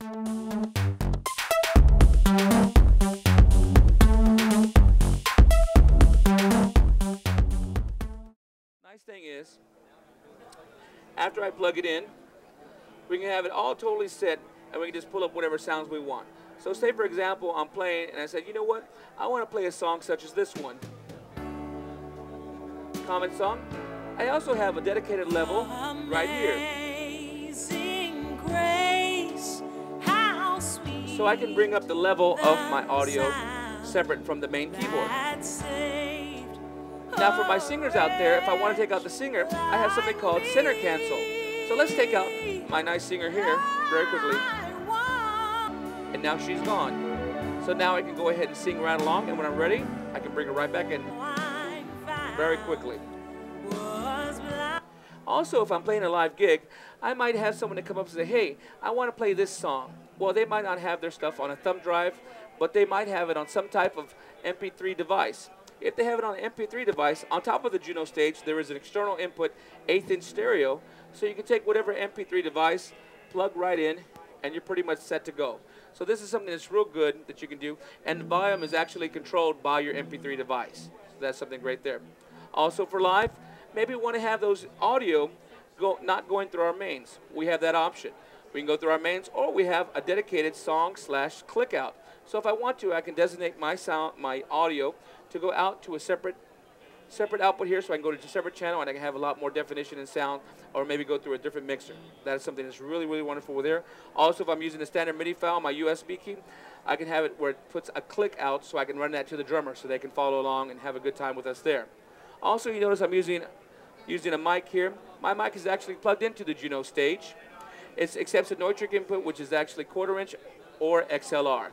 Nice thing is, after I plug it in, we can have it all totally set, and we can just pull up whatever sounds we want. So say, for example, I'm playing, and I said, you know what? I want to play a song such as this one. Comment song. I also have a dedicated level right here. So I can bring up the level of my audio separate from the main keyboard. Now for my singers out there, if I want to take out the singer, I have something called center cancel. So let's take out my nice singer here very quickly. And now she's gone. So now I can go ahead and sing right along, and when I'm ready, I can bring her right back in very quickly. Also, if I'm playing a live gig, I might have someone to come up and say, hey, I want to play this song. Well, they might not have their stuff on a thumb drive, but they might have it on some type of MP3 device. If they have it on an MP3 device, on top of the JUNO-STAGE, there is an external input 1/8" stereo, so you can take whatever MP3 device, plug right in, and you're pretty much set to go. So this is something that's real good that you can do, and the volume is actually controlled by your MP3 device. So that's something great there. Also for live, maybe we want to have those audio not going through our mains. We have that option. We can go through our mains, or we have a dedicated song/click out. So if I want to, I can designate my audio to go out to a separate output here, so I can go to a separate channel and I can have a lot more definition and sound, or maybe go through a different mixer. That is something that's really, really wonderful there. Also, if I'm using the standard MIDI file, my USB key, I can have it where it puts a click out, so I can run that to the drummer so they can follow along and have a good time with us there. Also, you notice I'm using a mic here. My mic is actually plugged into the JUNO-STAGE. It accepts a Neutrik input, which is actually 1/4" inch or XLR.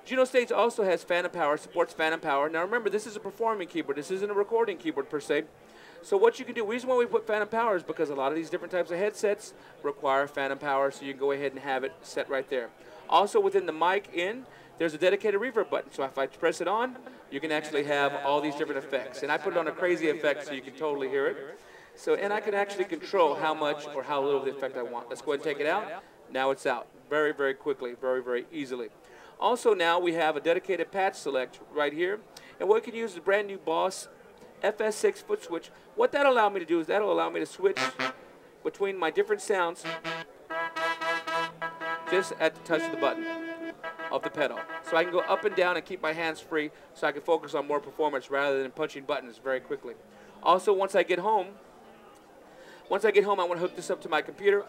JUNO-STAGE also has phantom power, supports phantom power. Now remember, this is a performing keyboard. This isn't a recording keyboard per se. So what you can do, the reason why we put phantom power is because a lot of these different types of headsets require phantom power, so you can go ahead and have it set right there. Also within the mic in, there's a dedicated reverb button. So if I press it on, you can actually have all these different effects. And I put it on a crazy effect so you can totally hear it. So, and I can actually control how much or how little of the effect I want. Let's go ahead and take it out. Now it's out very, very quickly, very, very easily. Also now we have a dedicated patch select right here. And what we can use is a brand new Boss FS6 foot switch. What that'll allow me to do is that'll allow me to switch between my different sounds just at the touch of the button of the pedal. So I can go up and down and keep my hands free so I can focus on more performance rather than punching buttons very quickly. Also, once I get home, I want to hook this up to my computer.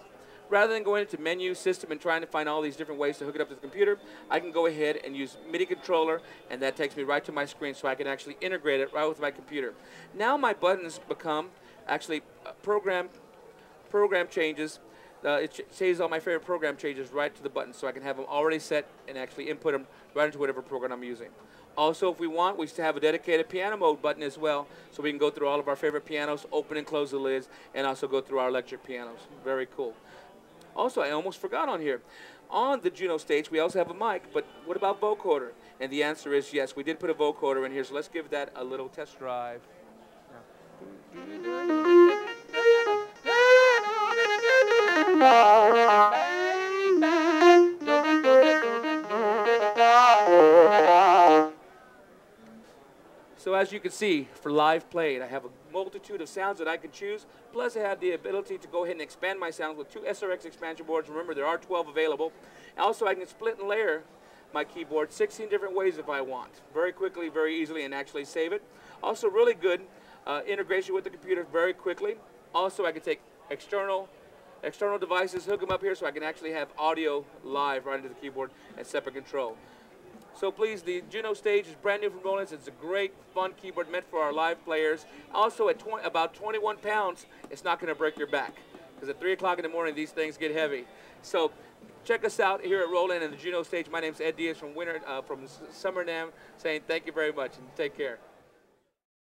Rather than going into menu, system, and trying to find all these different ways to hook it up to the computer, I can go ahead and use MIDI controller, and that takes me right to my screen so I can actually integrate it right with my computer. Now my buttons become actually program changes. It saves all my favorite program changes right to the button, so I can have them already set and actually input them right into whatever program I'm using. Also, if we want, we still have a dedicated piano mode button as well, so we can go through all of our favorite pianos, open and close the lids, and also go through our electric pianos. Very cool. Also, I almost forgot on here. On the JUNO-STAGE, we also have a mic, but what about vocoder? And the answer is yes, we did put a vocoder in here, so let's give that a little test drive. So as you can see, for live playing, I have a multitude of sounds that I can choose. Plus, I have the ability to go ahead and expand my sounds with 2 SRX expansion boards. Remember, there are 12 available. Also, I can split and layer my keyboard 16 different ways if I want. Very quickly, very easily, and actually save it. Also, really good integration with the computer very quickly. Also, I can take external devices, hook them up here so I can actually have audio live right into the keyboard and separate control. So please, the JUNO-STAGE is brand new from Roland. It's a great, fun keyboard meant for our live players. Also, at about 21 pounds, it's not going to break your back, because at 3 o'clock in the morning, these things get heavy. So check us out here at Roland and the JUNO-STAGE. My name's Ed Diaz from Summer NAMM, saying thank you very much and take care.